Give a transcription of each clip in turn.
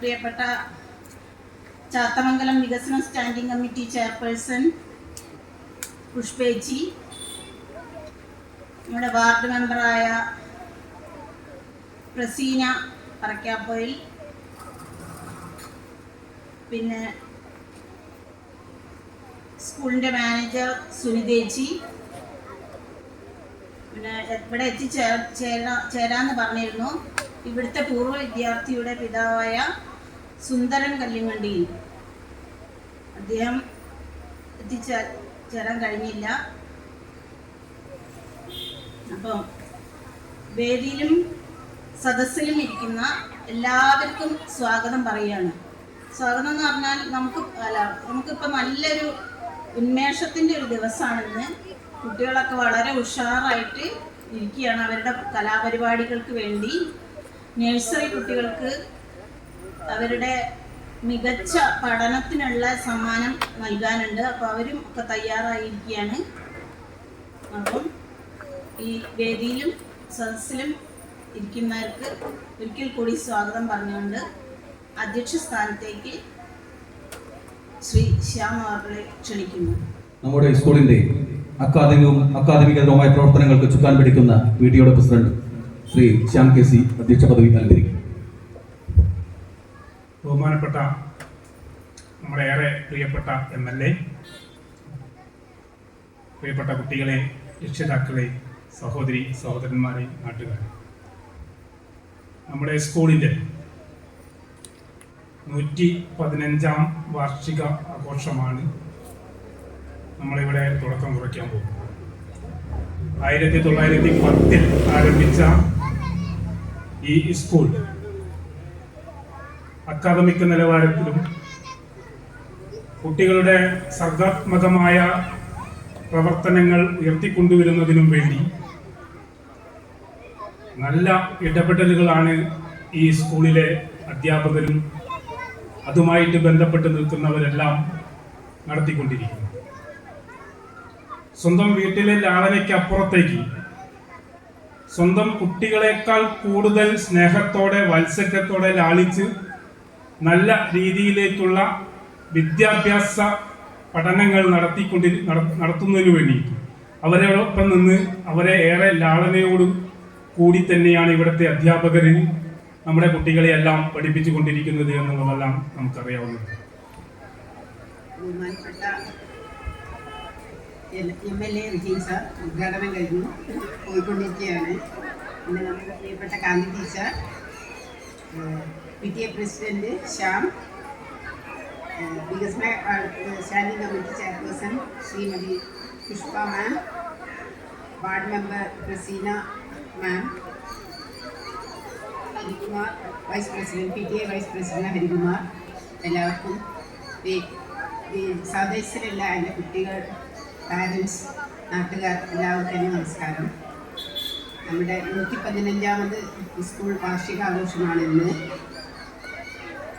പ്രിയപ്പെട്ട ചാത്തമംഗലം വികസന standing committee chairperson പുഷ്പേച്ചി, നമ്മുടെ വാർഡ് മെമ്പറായ പ്രസീന പറക്കാപ്പോയിൽ, പിന്നെ സ്കൂളിൻ്റെ മാനേജർ സുനിതേച്ചി, പിന്നെ ഇവിടെ ചേരാന്ന് പറഞ്ഞിരുന്നു ഇവിടുത്തെ പൂർവ്വ വിദ്യാർത്ഥിയുടെ പിതാവായ സുന്ദരൻ കല്ലിങ്ങണ്ടിയിൽ. അദ്ദേഹം എത്തിച്ചേരാൻ കഴിഞ്ഞില്ല. അപ്പം വേദിയിലും സദസ്സിലും ഇരിക്കുന്ന എല്ലാവർക്കും സ്വാഗതം പറയുകയാണ്. സ്വാഗതം എന്ന് പറഞ്ഞാൽ നമുക്കിപ്പോൾ നല്ലൊരു ഉന്മേഷത്തിൻ്റെ ഒരു ദിവസമാണിന്ന്. കുട്ടികളൊക്കെ വളരെ ഉഷാറായിട്ട് ഇരിക്കുകയാണ്. അവരുടെ കലാപരിപാടികൾക്ക് വേണ്ടി നഴ്സറി കുട്ടികൾക്ക് അവരുടെ മികച്ച പഠനത്തിനുള്ള സമ്മാനം നൽകാനുണ്ട്. അപ്പോൾ അവരും ഒക്കെ തയ്യാറായിരിക്കുകയാണ്. അപ്പം ഈ വേദിയിലും സദസ്സിലും ഇരിക്കുന്നവർക്ക് ഒരിക്കൽ കൂടി സ്വാഗതം പറഞ്ഞുകൊണ്ട് അധ്യക്ഷ സ്ഥാനത്തേക്ക് ശ്രീ ശ്യാം അവരെ ക്ഷണിക്കുന്നു. നമ്മുടെ സ്കൂളിൻ്റെ അക്കാദമികപരമായ പ്രവർത്തനങ്ങൾക്ക് ചുക്കാൻ പിടിക്കുന്ന PTAയുടെ പ്രസിഡന്റ് ശ്രീ ശ്യാം KC അധ്യക്ഷ പദവി നൽകിയിരിക്കും. ബഹുമാനപ്പെട്ട നമ്മുടെ ഏറെ പ്രിയപ്പെട്ട MLA, പ്രിയപ്പെട്ട കുട്ടികളെ, രക്ഷിതാക്കളെ, സഹോദരി സഹോദരന്മാരെ, നാട്ടുകാരെ, നമ്മുടെ സ്കൂളിൻ്റെ 115ാം വാർഷിക ആഘോഷമാണ് നമ്മളിവിടെ തുടക്കം കുറിക്കാൻ പോകുന്നത്. 1910 ആരംഭിച്ച ഈ സ്കൂൾ അക്കാദമിക് നിലവാരത്തിലും കുട്ടികളുടെ സർഗാത്മകമായ പ്രവർത്തനങ്ങൾ ഉയർത്തിക്കൊണ്ടുവരുന്നതിനും വേണ്ടി നല്ല ഇടപെടലുകളാണ് ഈ സ്കൂളിലെ അധ്യാപകരും അതുമായിട്ട് ബന്ധപ്പെട്ട് നിൽക്കുന്നവരെല്ലാം നടത്തിക്കൊണ്ടിരിക്കുന്നത്. സ്വന്തം വീട്ടിലെ ലാളനയ്ക്കപ്പുറത്തേക്ക് സ്വന്തം കുട്ടികളെക്കാൾ കൂടുതൽ സ്നേഹത്തോടെ വാത്സല്യത്തോടെ ലാളിച്ച് നല്ല രീതിയിലേക്കുള്ള വിദ്യാഭ്യാസ പഠനങ്ങൾ നടത്തുന്നതിനു വേണ്ടി അവരോടൊപ്പം നിന്ന് അവരെ ഏറെ ലാളനയോടും കൂടി തന്നെയാണ് ഇവിടുത്തെ അധ്യാപകർ നമ്മുടെ കുട്ടികളെയെല്ലാം പഠിപ്പിച്ചു കൊണ്ടിരിക്കുന്നത് എന്നുള്ളതെല്ലാം നമുക്കറിയാവുന്നത്. MLA വിജയൻ സാർ ഉദ്ഘാടനം കഴിഞ്ഞു പോയിക്കൊണ്ടിരിക്കുകയാണ്. പിന്നെ നമ്മുടെ പ്രിയപ്പെട്ട Kanthi teacher, PTA president Shyam, വികസന standing committee chairperson Shrimati Pushpa ma'am, ward member Praseena ma'am, Harikumar vice president, PTA vice president Harikumar, എല്ലാവർക്കും സദസ്സിലുള്ള എൻ്റെ കുട്ടികൾ, പാരൻസ്, നാട്ടുകാർ എല്ലാവർക്കും തന്നെ നമസ്കാരം. നമ്മുടെ 115ാമത് സ്കൂൾ വാർഷികാഘോഷമാണ് ഇന്ന്.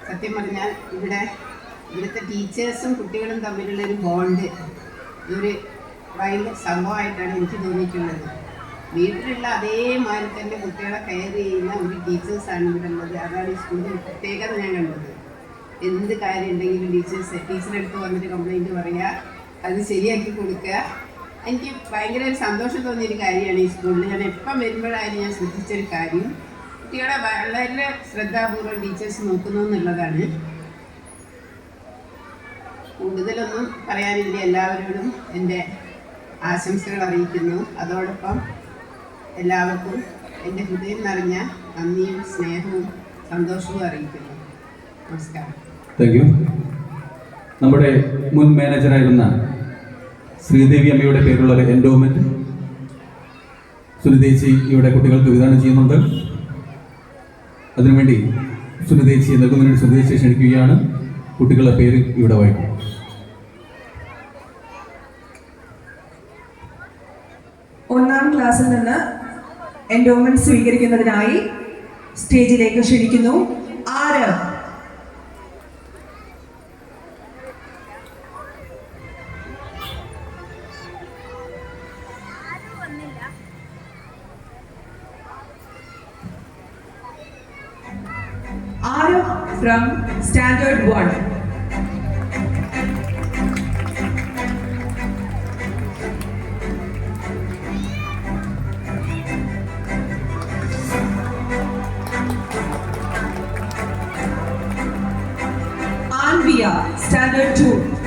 സത്യം പറഞ്ഞാൽ ഇവിടുത്തെ ടീച്ചേഴ്സും കുട്ടികളും തമ്മിലുള്ളൊരു ബോണ്ട് ഒരു ഭയങ്കര സംഭവമായിട്ടാണ് എനിക്ക് തോന്നിയിട്ടുള്ളത്. വീട്ടിലുള്ള അതേമാതിരി തന്നെ കുട്ടികളെ കെയർ ചെയ്യുന്ന ഒരു ടീച്ചേഴ്സാണ് ഇവിടെ ഉള്ളത്. അതാണ് ഈ സ്കൂളിൻ്റെ പ്രത്യേകത ഞാൻ കണ്ടത്. എന്ത് കാര്യം ഉണ്ടെങ്കിലും ടീച്ചറെടുത്ത് വന്നിട്ട് കംപ്ലൈൻറ്റ് പറയുക, അത് ശരിയാക്കി കൊടുക്കുക. എനിക്ക് ഭയങ്കര ഒരു സന്തോഷം തോന്നിയൊരു കാര്യമാണ് ഈ സ്കൂളിൽ. ഞാൻ എപ്പം വരുമ്പോഴായാലും ഞാൻ ശ്രദ്ധിച്ചൊരു കാര്യം, കുട്ടികളെ വളരെ ശ്രദ്ധാപൂർവ്വം ടീച്ചേഴ്സ് നോക്കുന്നു എന്നുള്ളതാണ്. കൂടുതലൊന്നും പറയാനില്ല. എല്ലാവരോടും എൻ്റെ ആശംസകൾ അറിയിക്കുന്നു. അതോടൊപ്പം എല്ലാവർക്കും എൻ്റെ ഹൃദയം നിറഞ്ഞ നന്ദിയും സ്നേഹവും സന്തോഷവും അറിയിക്കുന്നു. നമസ്കാരം. Thank you. നമ്മുടെ മുൻ മാനേജറായിരുന്ന ശ്രീദേവി അമ്മയുടെ പേരുള്ള ഒരു എൻഡോമെന്റ് സുനിതേച്ചി ഇവിടെ കുട്ടികൾക്ക് വിതരണം ചെയ്യുന്നുണ്ട്. അതിനുവേണ്ടി സുനിതേച്ചിയെ നൽകുന്നതിന് സുനിതേച്ചിയെ ക്ഷണിക്കുകയാണ്. കുട്ടികളുടെ പേര് ഇവിടെ വായിക്കും. ഒന്നാം ക്ലാസ്സിൽ നിന്ന് എൻഡോമെന്റ് സ്വീകരിക്കുന്നതിനായി സ്റ്റേജിലേക്ക് ക്ഷണിക്കുന്നു. ആര്? Arav from Standard 1. Anvia, Standard 2.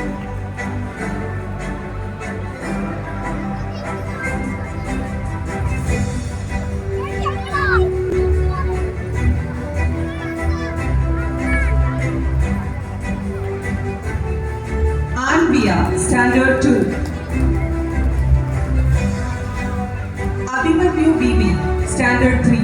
Anvia, Standard 2. Abhimanyu BB, Standard 3.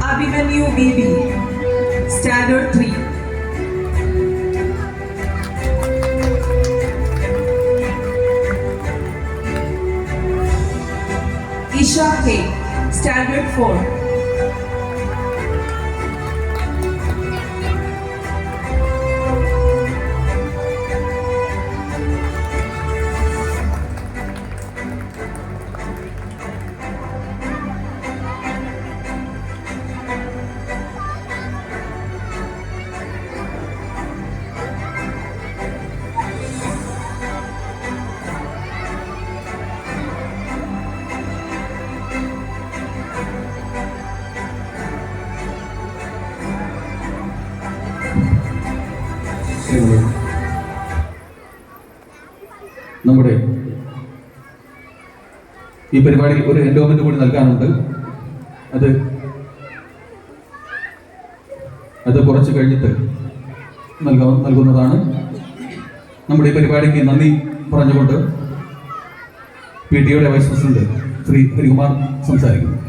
Abhimanyu BB, Standard 3. Isha K, Standard 4. നമ്മുടെ ഈ പരിപാടിയിൽ ഒരു എൻഡോമെന്റ് കൂടി നൽകാനുണ്ട്. അത് കുറച്ച് കഴിഞ്ഞിട്ട് നൽകുന്നതാണ്. നമ്മുടെ ഈ പരിപാടിക്ക് നന്ദി പറഞ്ഞുകൊണ്ട് PTA vice president Shri Harikumar സംസാരിക്കുന്നു.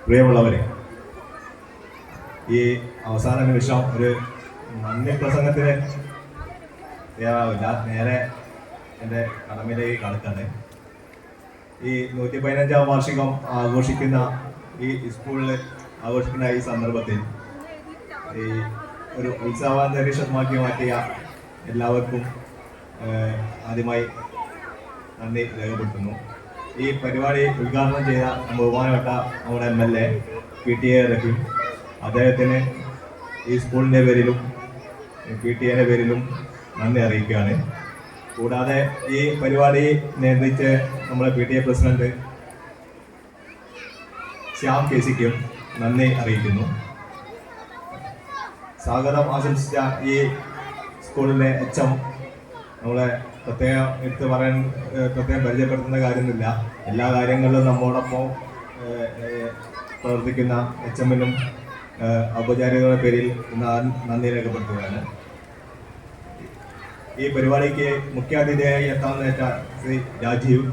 പ്രിയമുള്ളവരെ, ഈ അവസാന നിമിഷം ഒരു നന്ദി പ്രസംഗത്തിന് തയ്യാറാവില്ല. നേരെ എൻ്റെ കടമയിലേക്ക് കടക്കാണ്. ഈ 115-ാം വാർഷികം ആഘോഷിക്കുന്ന ഈ സ്കൂളിൽ ആഘോഷിക്കുന്ന ഈ സന്ദർഭത്തിൽ ഈ ഒരു ഉത്സവാന്തരീക്ഷമാക്കി മാറ്റിയ എല്ലാവർക്കും ആദ്യമായി നന്ദി രേഖപ്പെടുത്തുന്നു. ഈ പരിപാടി ഉദ്ഘാടനം ചെയ്ത ബഹുമാനപ്പെട്ട നമ്മുടെ MLA PTA റഹീം, അദ്ദേഹത്തിന് ഈ സ്കൂളിൻ്റെ പേരിലും PTA പേരിലും നന്ദി അറിയിക്കുകയാണ്. കൂടാതെ ഈ പരിപാടി നിയന്ത്രിച്ച് നമ്മുടെ PTA പ്രസിഡന്റ് ശ്യാം KCക്കും നന്ദി അറിയിക്കുന്നു. സ്വാഗതം ആശംസിച്ച ഈ സ്കൂളിലെ HM നമ്മളെ പ്രത്യേകം പരിചയപ്പെടുത്തുന്ന കാര്യമൊന്നുമില്ല. എല്ലാ കാര്യങ്ങളിലും നമ്മോടൊപ്പം പ്രവർത്തിക്കുന്ന HM-നും ഔപചാരികരുടെ പേരിൽ നന്ദി രേഖപ്പെടുത്തുകയാണ്. ഈ പരിപാടിക്ക് മുഖ്യാതിഥിയായി എത്താമെന്ന് വെച്ച ശ്രീ രാജീവ്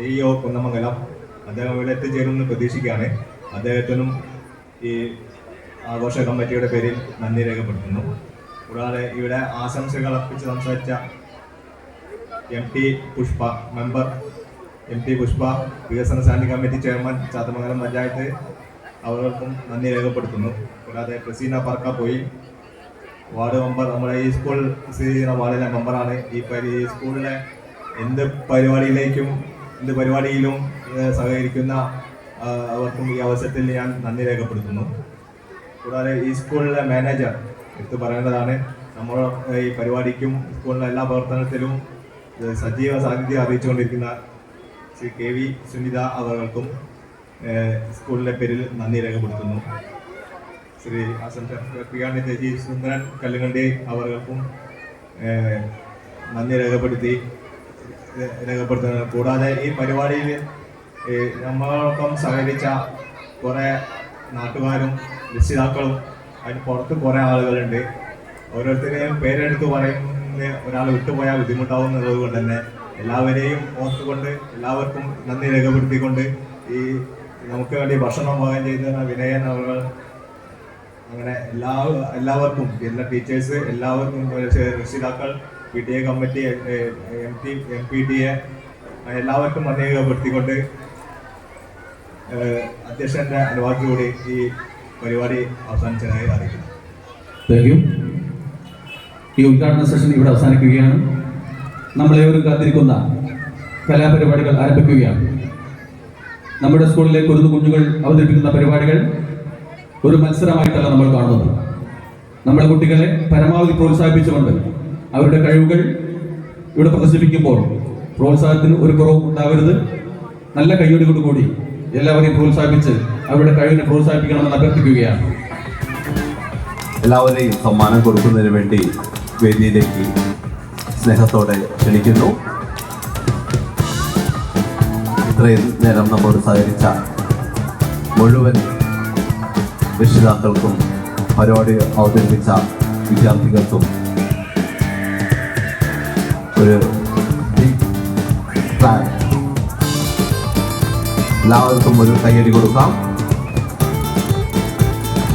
EO കുന്നമംഗലം, അദ്ദേഹം ഇവിടെ എത്തിച്ചേരുമെന്ന് പ്രതീക്ഷിക്കുകയാണ്. അദ്ദേഹത്തിനും ഈ ആഘോഷ കമ്മിറ്റിയുടെ പേരിൽ നന്ദി രേഖപ്പെടുത്തുന്നു. കൂടാതെ ഇവിടെ ആശംസകൾ അർപ്പിച്ച് സംസാരിച്ച MT Pushpa, member MT Pushpa, വികസന standing committee chairman Chathamangalam panchayat, അവർക്കും നന്ദി രേഖപ്പെടുത്തുന്നു. കൂടാതെ പ്രസീന പറക്കാപ്പോയി, വാർഡ് മെമ്പർ, നമ്മുടെ ഈ സ്കൂൾ സ്ഥിതി ചെയ്യുന്ന വാർഡിലെ മെമ്പറാണ്. ഈ സ്കൂളിലെ എന്ത് പരിപാടിയിലും സഹകരിക്കുന്ന അവർക്കും ഈ അവസരത്തിൽ ഞാൻ നന്ദി രേഖപ്പെടുത്തുന്നു. കൂടാതെ ഈ സ്കൂളിലെ മാനേജർ എടുത്ത് പറയേണ്ടതാണ്. നമ്മൾ ഈ പരിപാടിക്കും സ്കൂളിലെ എല്ലാ പ്രവർത്തനത്തിലും സജീവ സാന്നിധ്യം അറിയിച്ചുകൊണ്ടിരിക്കുന്ന ശ്രീ KV സുനിത അവർക്കും സ്കൂളിൻ്റെ പേരിൽ നന്ദി രേഖപ്പെടുത്തുന്നു. ശ്രീ പ്രിയാണി ചേച്ചി സുന്ദരൻ കല്ലുകണ്ടി അവർക്കും നന്ദി രേഖപ്പെടുത്തുന്നു. കൂടാതെ ഈ പരിപാടിയിൽ നമ്മളോടൊപ്പം സഹകരിച്ച കുറേ നാട്ടുകാരും രക്ഷിതാക്കളും അതിന് പുറത്ത് കുറേ ആളുകളുണ്ട്. ഓരോരുത്തരെയും പേരെടുത്ത് പറയുന്ന ഒരാൾ വിട്ടുപോയാൽ ബുദ്ധിമുട്ടാവും എന്നുള്ളത് കൊണ്ട് തന്നെ എല്ലാവരെയും ഓർത്തുകൊണ്ട് എല്ലാവർക്കും നന്ദി രേഖപ്പെടുത്തിക്കൊണ്ട് ഈ നമുക്ക് വേണ്ടി ഭക്ഷണം പാകം ചെയ്ത വിനയൻ അവർ, അങ്ങനെ എല്ലാവർക്കും, എല്ലാ ടീച്ചേഴ്സ്, എല്ലാവർക്കും, രക്ഷിതാക്കൾ, PTA കമ്മിറ്റി, MPTA എല്ലാവർക്കും നന്ദി രേഖപ്പെടുത്തിക്കൊണ്ട് അധ്യക്ഷൻ്റെ അനുവാദത്തോടെ ഈ പരിപാടി അവസാനിച്ചതായി അറിയിക്കുന്നു. Thank you. ഈ ഉദ്ഘാടന സെഷൻ ഇവിടെ അവസാനിക്കുകയാണ്. നമ്മളേവരും കാത്തിരിക്കുന്ന കലാപരിപാടികൾ ആരംഭിക്കുകയാണ്. നമ്മുടെ സ്കൂളിലെ കുരുന്നു കുഞ്ഞുങ്ങൾ അവതരിപ്പിക്കുന്ന പരിപാടികൾ ഒരു മത്സരമായിട്ടല്ല നമ്മൾ കാണുന്നത്. നമ്മുടെ കുട്ടികളെ പരമാവധി പ്രോത്സാഹിപ്പിച്ചുകൊണ്ട് അവരുടെ കഴിവുകൾ ഇവിടെ പ്രദർശിപ്പിക്കുമ്പോൾ പ്രോത്സാഹനത്തിന് ഒരു കുറവും ഉണ്ടാവരുത്. നല്ല കയ്യോടുകൂടി എല്ലാവരെയും പ്രോത്സാഹിപ്പിച്ച് അവരുടെ കഴിവിനെ പ്രോത്സാഹിപ്പിക്കണമെന്ന് അഭ്യർത്ഥിക്കുകയാണ്. എല്ലാവരെയും സമ്മാനം കൊടുക്കുന്നതിന് വേണ്ടി വേദിയിലേക്ക് സ്നേഹത്തോടെ ക്ഷണിക്കുന്നു. ഇത്രയും നേരം നമ്മോട് സഹകരിച്ച മുഴുവൻ രക്ഷിതാക്കൾക്കും പരിപാടി അവതരിപ്പിച്ച വിദ്യാർത്ഥികൾക്കും ഒരു ബിഗ് ക്ലാപ്പ്. എല്ലാവർക്കും ഒരു കയ്യടി കൊടുക്കാം.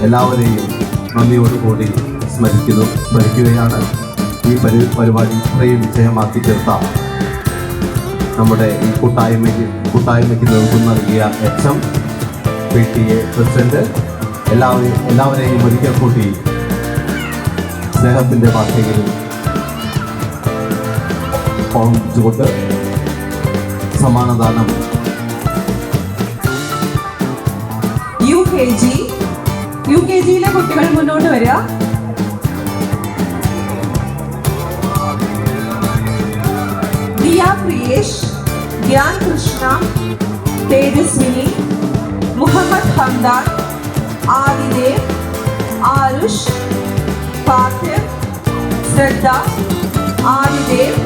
എല്ലാവരെയും നന്ദിയോടുകൂടി സ്മരിക്കുകയാണ്. ഈ പരിപാടി ഇത്രയും വിജയമാക്കി തീർത്ത നമ്മുടെ ഈ കൂട്ടായ്മയ്ക്ക് നേതൃത്വം നൽകിയ HM, PTA പ്രസിഡന്റ് എല്ലാവരെയും ഒരിക്കൽ കൂടി സ്നേഹത്തിൻ്റെ ഭാഷയിൽ ഓർമ്മിച്ചുകൊണ്ട് സമ്മാനദാനം UKG-യിലെ കുട്ടികൾ മുന്നോട്ട് വരിക. ദിയ പ്രിയേഷ്, ഗ്യാൻ കൃഷ്ണ, തേജസ്വിനി, മുഹമ്മദ് ഹംദാൻ, ആദിദേവ്, ആരുഷ്, പാർത്ഥിവ്, ശ്രദ്ധ, ആദിദേവ്,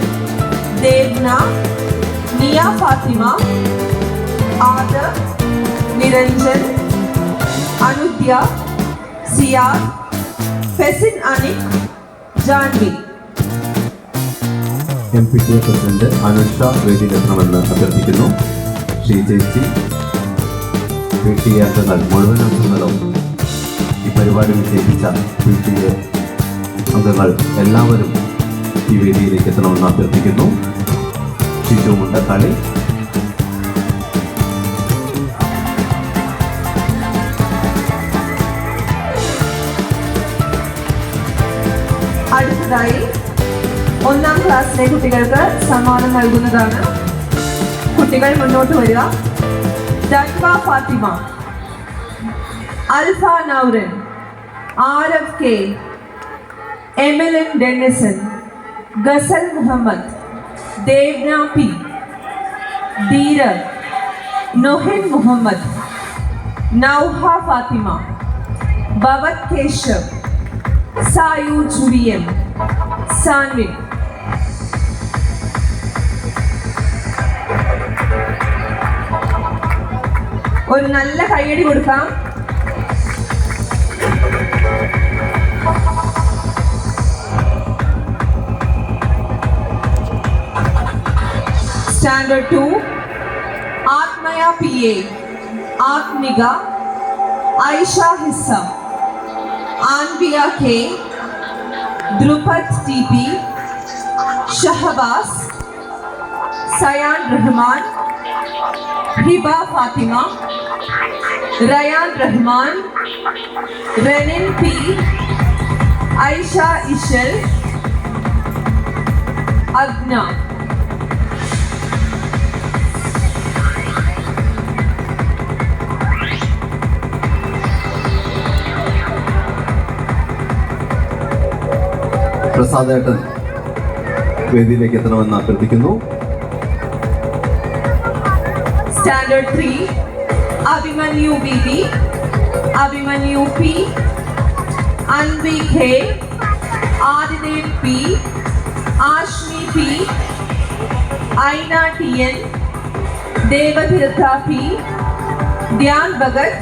ദേവ്ന, നിയ ഫാത്തിമ, ആദർ, നിരഞ്ജൻ, അനുദ്യ, സിയാർ, ഫെസിൻ അനിക്, ജാൻവി. MPTA പ്രസിഡന്റ് അനുഷ വേദിയിലെത്തണമെന്ന് അഭ്യർത്ഥിക്കുന്നു. ചേച്ചി, PTA അംഗങ്ങൾ, മുഴുവൻ അംഗങ്ങളും ഈ പരിപാടി വിജയിപ്പിച്ച PTA അംഗങ്ങൾ എല്ലാവരും ഈ വേദിയിലേക്ക് എത്തണമെന്ന് അഭ്യർത്ഥിക്കുന്നു. ശിശു മുണ്ടക്കാളി. അടുത്തതായി 1ാം ക്ലാസ്സിലെ കുട്ടികൾക്ക് സമ്മാനം നൽകുന്നതാണ്. കുട്ടികൾ മുന്നോട്ട് വരിക. Datva Fathima, Alfa Nauran, Araf K, Emilin Dennison, Gazal Muhammad, Devna P, Dheerav, Nohin Muhammad, Nouha Fathima, Bhavath Keshav, Sayu Juriyam, Sanvin. ഒരു നല്ല കയ്യടി കൊടുക്കാം. Standard 2 Athmaya PA, Athmika, Aisha Hissa, Anviya K, Dhrupad TP, Shahbaz, Sayan Rahman, Hiba Fathima, Rayan Rahman, Renin P, Aisha Ishal, Agna. പ്രസാദേട്ടൻ വേദിയിലേക്ക് എത്തണമെന്ന് അഭ്യർത്ഥിക്കുന്നു. Standard 3 Abhimanyu BB, Abhimanyu P, Anvi K, Adidev P, Ashmi P, ഐന TN, ദേവതീർത്ഥ P, ധ്യാൻ ഭഗത്,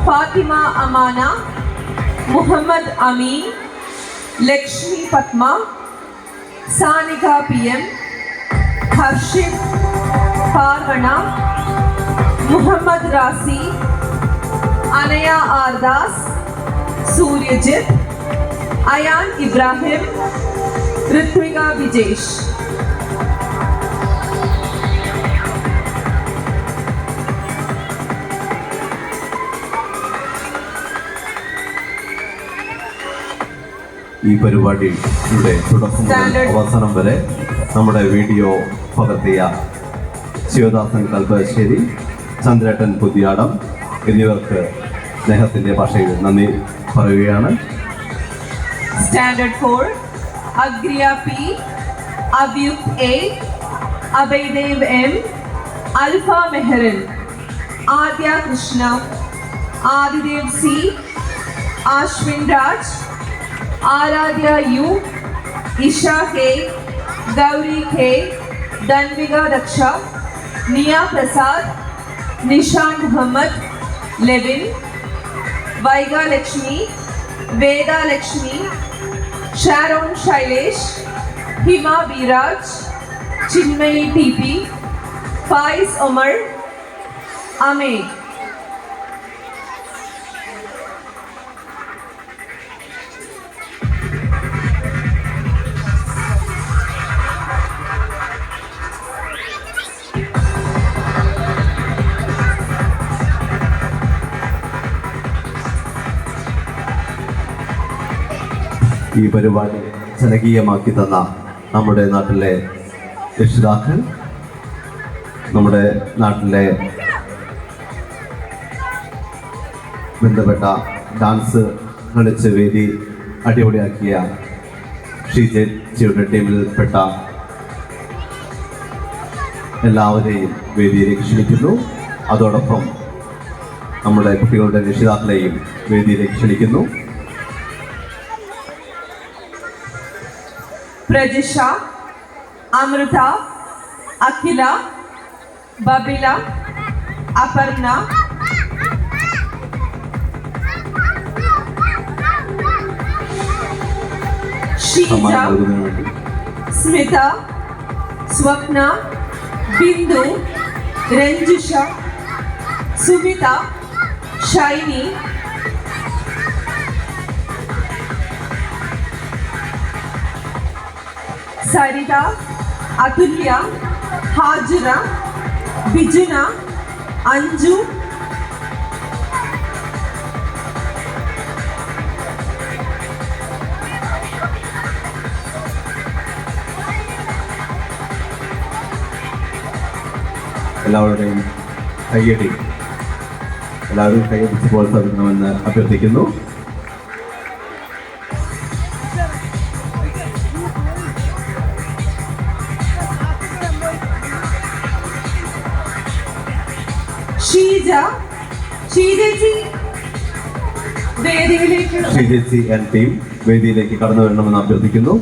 ഫാത്തിമ അമാന, മുഹമ്മദ് അമീൻ, ലക്ഷ്മി പത്മ, സാനിക PM, ഹർഷിത്, പാർവണ, മുഹമ്മദ് റാസി, അനയ ആർദാസ്, സൂര്യജിത്ത്, അയാൻ ഇബ്രാഹിം, ഋത്വിക വിജേഷ്. ഈ പരിപാടിയുടെ തുടക്കം മുതൽ അവസാനം വരെ നമ്മുടെ വീഡിയോ പകർത്തിയ ശിവദാസൻ കൽപ്പശ്ശേരി, ചന്ദ്രേട്ടൻ പുതിയാടം എന്നിവർക്ക് സ്നേഹത്തിൻ്റെ ഭാഷയിൽ നന്ദി പറയുകയാണ്. Standard 4, Agriya P, Avyukt A, Abhaydev M, Alpha Meheran, Adya Krishna, Adidev C, Ashwin Raj, Aradhya U, Isha K, Gauri K, Danviga Daksha, Nia Prasad, Nishan Muhammad, Levin, Vaiga Lakshmi, Veda Lakshmi, Sharon Shailesh, Hima Biraj, Chinmayi TP, Faiz Omar, Ahmed. ഈ പരിപാടി ജനകീയമാക്കി തന്ന നമ്മുടെ നാട്ടിലെ രക്ഷിതാക്കൾ, നമ്മുടെ നാട്ടിലെ ബന്ധപ്പെട്ട dance കളിച്ച് വേദി അടിപൊളിയാക്കിയ ഷീജയുടെ ടീമിൽപ്പെട്ട എല്ലാവരെയും വേദിയിലേക്ക് ക്ഷണിക്കുന്നു. അതോടൊപ്പം നമ്മുടെ കുട്ടികളുടെ രക്ഷിതാക്കളെയും വേദിയിലേക്ക് ക്ഷണിക്കുന്നു. Prajisha, Amrita, Akhila, Babila, Aparna, Sheeta, Smita, Swapna, Bindu, Ranjisha, Sumita, Shiny, Sarita, Atulya, Hajra, Bijuna, Anju, എല്ലാവരുടെയും കയ്യടി, എല്ലാവരും കൈയടിച്ച് പ്രോത്സാഹിപ്പിക്കണമെന്ന് അഭ്യർത്ഥിക്കുന്നു. ശ്രീജേച്ചി ആൻഡ് ടീം വേദിയിലേക്ക് കടന്നു വരണമെന്ന് അഭ്യർത്ഥിക്കുന്നു.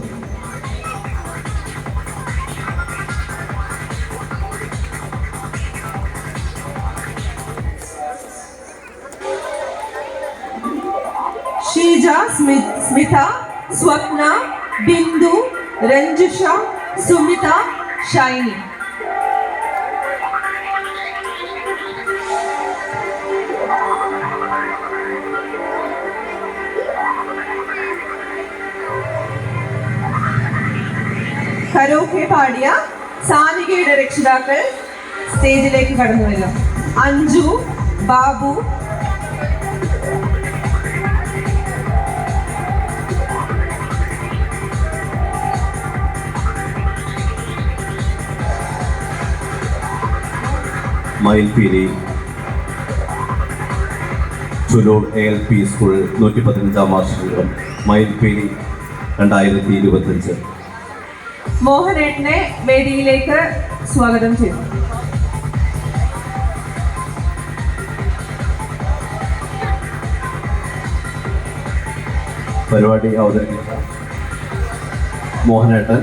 ഷീജ, സ്മിത, സ്വപ്ന, ബിന്ദു, രഞ്ജുഷ, സുമിത, ഷൈനി. കരോക്കെ പാടിയ സാനികയുടെ രക്ഷിതാക്കൾ സ്റ്റേജിലേക്ക് കടന്നു വരും. അഞ്ജു, ബാബു, മയിൽപീലി ചുലൂർ ALP സ്കൂൾ 115-ാം വാർഷികം മയിൽപീലി 2025. മോഹനേട്ടനെ വേദിയിലേക്ക് സ്വാഗതം ചെയ്യുന്നു. പരിപാടി അവതരിപ്പിച്ച മോഹനേട്ടൻ,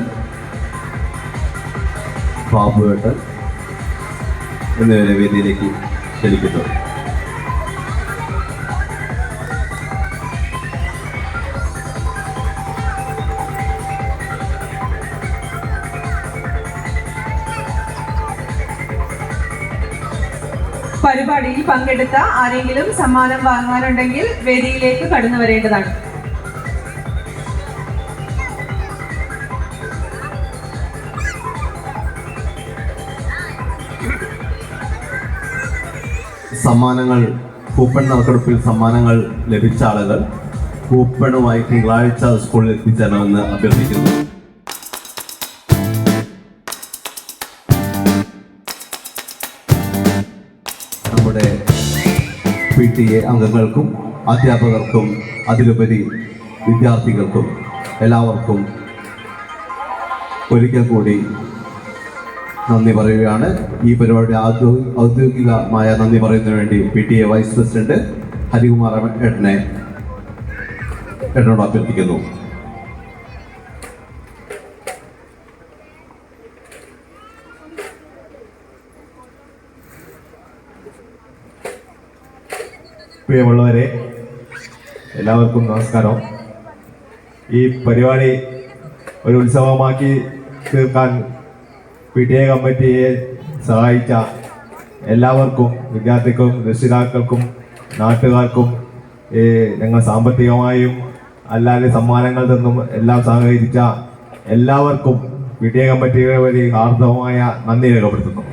ബാബുവേട്ടൻ എന്നിവരെ വേദിയിലേക്ക് ക്ഷണിക്കുന്നു. പരിപാടിയിൽ പങ്കെടുത്ത ആരെങ്കിലും സമ്മാനം വാങ്ങാനുണ്ടെങ്കിൽ വേദിയിലേക്ക് കടന്നു വരേണ്ടതാണ്. സമ്മാനങ്ങൾ, കൂപ്പൺ നറുക്കെടുപ്പിൽ സമ്മാനങ്ങൾ ലഭിച്ച ആളുകൾ കൂപ്പണുമായി തിങ്കളാഴ്ച സ്കൂളിൽ എത്തിച്ചേരണമെന്ന് അഭ്യർത്ഥിക്കുന്നു. നമ്മുടെ PTA അംഗങ്ങൾക്കും അധ്യാപകർക്കും അതിലുപരി വിദ്യാർത്ഥികൾക്കും എല്ലാവർക്കും ഒരിക്കൽ കൂടി നന്ദി പറയുകയാണ്. ഈ പരിപാടി ഔദ്യോഗികമായ നന്ദി പറയുന്നതിന് വേണ്ടി PTA വൈസ് പ്രസിഡന്റ് ഹരികുമാർ ഏട്ടനോട് അഭ്യർത്ഥിക്കുന്നു. പ്രിയമുള്ളവരെ, എല്ലാവർക്കും നമസ്കാരം. ഈ പരിപാടി ഒരു ഉത്സവമാക്കി തീർക്കാൻ PTA കമ്മിറ്റിയെ സഹായിച്ച എല്ലാവർക്കും, വിദ്യാർത്ഥികൾക്കും രക്ഷിതാക്കൾക്കും നാട്ടുകാർക്കും ഞങ്ങൾ സാമ്പത്തികമായും അല്ലാതെ സമ്മാനങ്ങൾ തന്നും എല്ലാം സഹകരിച്ച എല്ലാവർക്കും PTA കമ്മിറ്റിയുടെ വഴി ഹാർദവമായ നന്ദി രേഖപ്പെടുത്തുന്നു.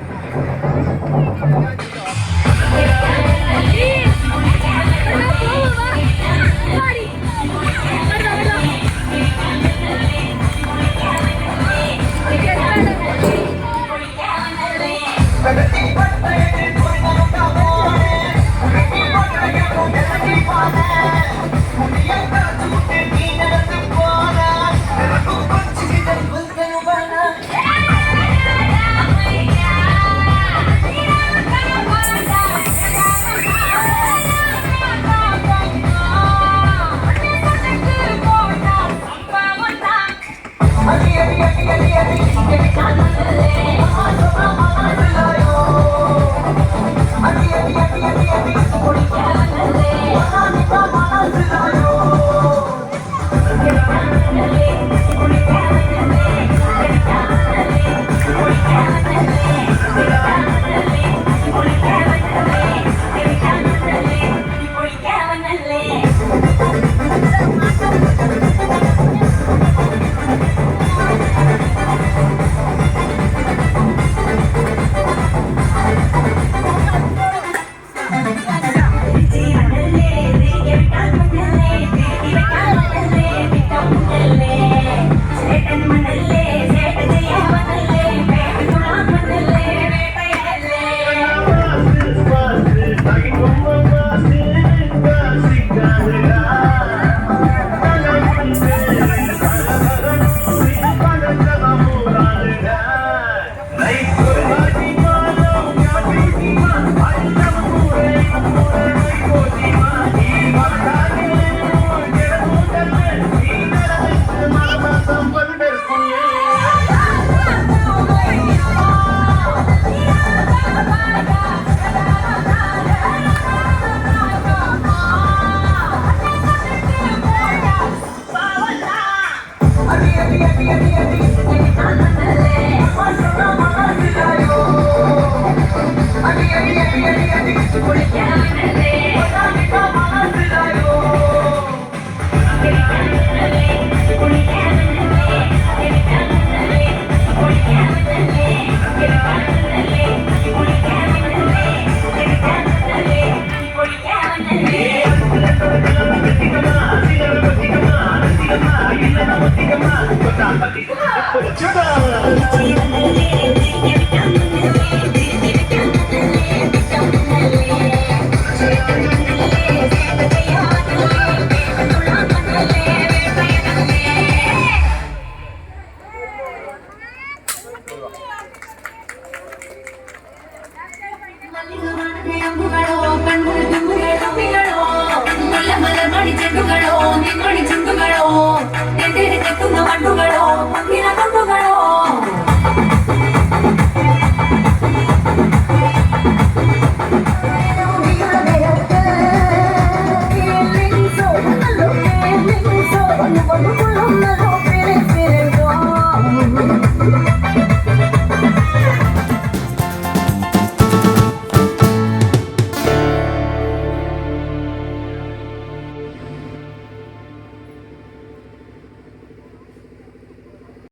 ചെണ്ടുകളോ നിങ്ങളി ചുണ്ടുകളോ എന്റെ വണ്ടുകളോ